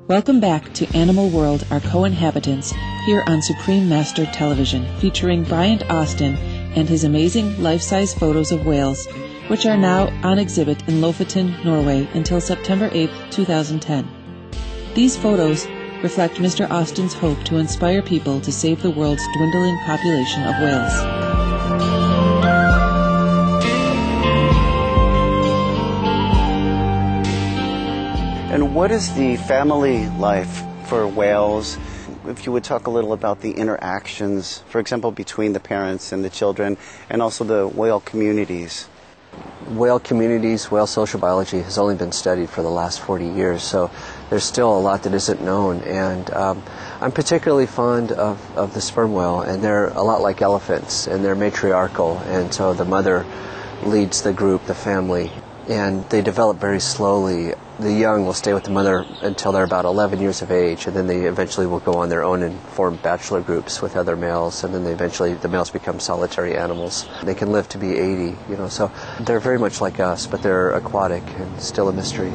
Welcome back to Animal World, Our Co-Inhabitants, here on Supreme Master Television, featuring Bryant Austin and his amazing life-size photos of whales, which are now on exhibit in Lofoten, Norway, until September 8, 2010. These photos reflect Mr. Austin's hope to inspire people to save the world's dwindling population of whales. And what is the family life for whales? If you would talk a little about the interactions, for example, between the parents and the children, and also the whale communities. Whale communities, whale social biology has only been studied for the last 40 years, so there's still a lot that isn't known. And I'm particularly fond of the sperm whale, and they're a lot like elephants, and they're matriarchal, and so the mother leads the group, the family, and they develop very slowly. The young will stay with the mother until they're about 11 years of age, and then they eventually will go on their own and form bachelor groups with other males, and then the males become solitary animals. They can live to be 80, so they're very much like us, but they're aquatic and still a mystery.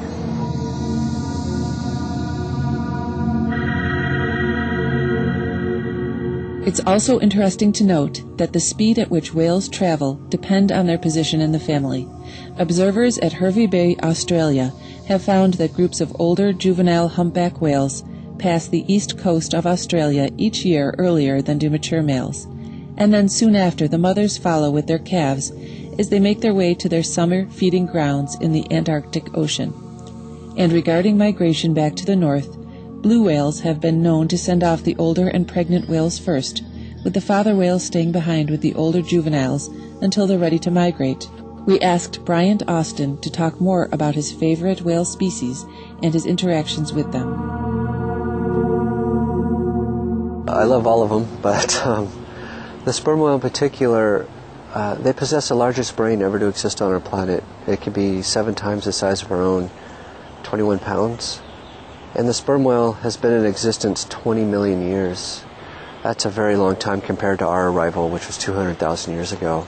It's also interesting to note that the speed at which whales travel depend on their position in the family. Observers at Hervey Bay, Australia, have found that groups of older juvenile humpback whales pass the east coast of Australia each year earlier than do mature males, and then soon after the mothers follow with their calves as they make their way to their summer feeding grounds in the Antarctic Ocean. And regarding migration back to the north, blue whales have been known to send off the older and pregnant whales first, with the father whales staying behind with the older juveniles until they're ready to migrate. We asked Bryant Austin to talk more about his favorite whale species and his interactions with them. I love all of them, but the sperm whale in particular, they possess the largest brain ever to exist on our planet. It could be 7 times the size of our own, 21 pounds. And the sperm whale has been in existence 20 million years. That's a very long time compared to our arrival, which was 200,000 years ago.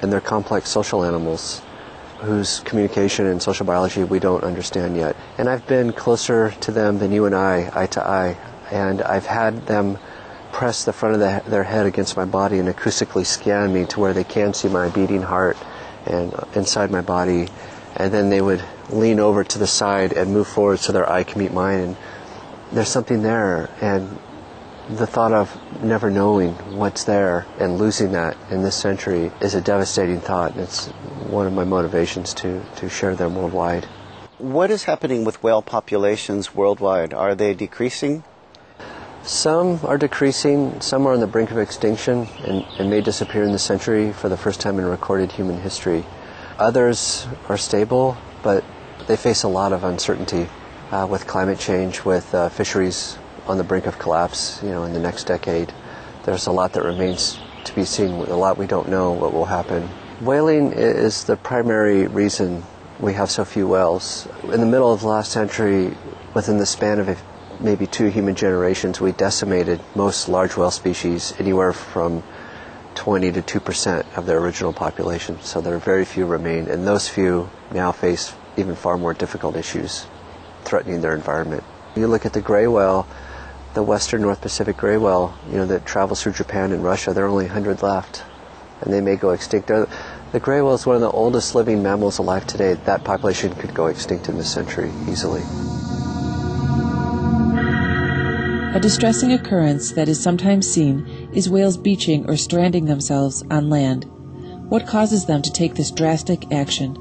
And they're complex social animals whose communication and social biology we don't understand yet. And I've been closer to them than you and I to eye. And I've had them press the front of their head against my body and acoustically scan me to where they can see my beating heart and inside my body. And then they would lean over to the side and move forward so their eye can meet mine. And there's something there. And the thought of never knowing what's there and losing that in this century is a devastating thought. It's one of my motivations to share them worldwide. What is happening with whale populations worldwide? Are they decreasing? Some are decreasing, some are on the brink of extinction and may disappear in this century for the first time in recorded human history. Others are stable, but they face a lot of uncertainty with climate change, with fisheries on the brink of collapse, in the next decade. There's a lot that remains to be seen, a lot we don't know what will happen. Whaling is the primary reason we have so few whales. In the middle of the last century, within the span of maybe 2 human generations, we decimated most large whale species, anywhere from 20 to 2% of their original population. So there are very few remain, and those few now face even far more difficult issues threatening their environment. You look at the gray whale, the western North Pacific gray whale, that travels through Japan and Russia, there are only 100 left, and they may go extinct. The gray whale is one of the oldest living mammals alive today. That population could go extinct in this century easily. A distressing occurrence that is sometimes seen is whales beaching or stranding themselves on land. What causes them to take this drastic action?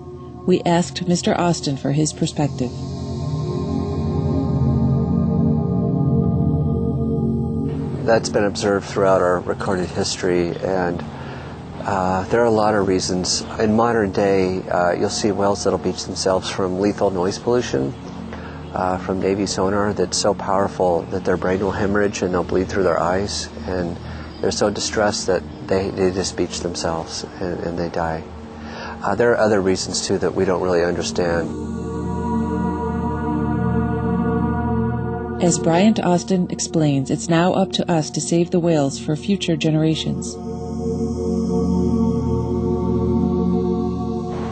We asked Mr. Austin for his perspective. That's been observed throughout our recorded history, and there are a lot of reasons. In modern day, you'll see whales that'll beach themselves from lethal noise pollution, from Navy sonar that's so powerful that their brain will hemorrhage and they'll bleed through their eyes, and they're so distressed that they just beach themselves and they die. There are other reasons too that we don't really understand. As Bryant Austin explains, it's now up to us to save the whales for future generations.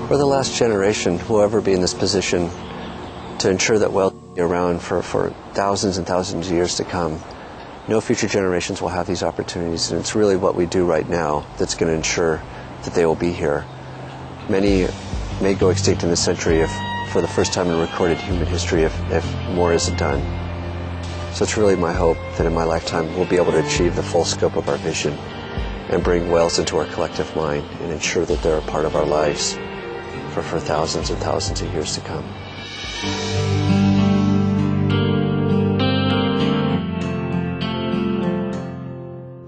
We're the last generation who will ever be in this position to ensure that whales will be around for thousands and thousands of years to come. No future generations will have these opportunities, and it's really what we do right now that's going to ensure that they will be here. Many may go extinct in this century if, for the first time in recorded human history, if more isn't done. So it's really my hope that in my lifetime we'll be able to achieve the full scope of our vision and bring whales into our collective mind and ensure that they're a part of our lives for thousands and thousands of years to come.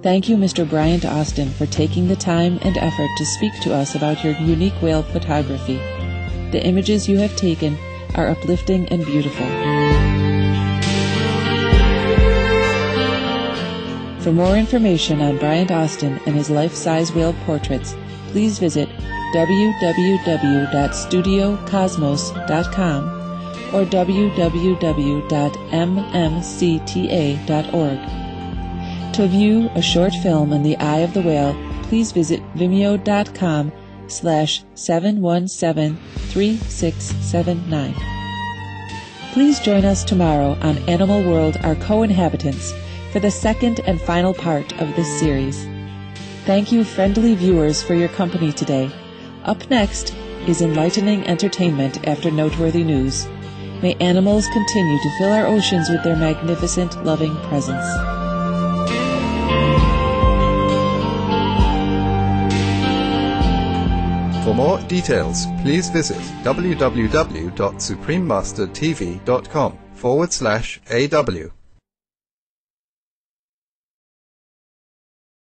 Thank you, Mr. Bryant Austin, for taking the time and effort to speak to us about your unique whale photography. The images you have taken are uplifting and beautiful. For more information on Bryant Austin and his life-size whale portraits, please visit www.studiocosmos.com or www.mmcta.org. To view a short film in the eye of the whale, please visit vimeo.com/7173679. Please join us tomorrow on Animal World, Our Co-Inhabitants, for the second and final part of this series. Thank you, friendly viewers, for your company today. Up next is enlightening entertainment after noteworthy news. May animals continue to fill our oceans with their magnificent, loving presence. For more details, please visit www.suprememastertv.com/AW.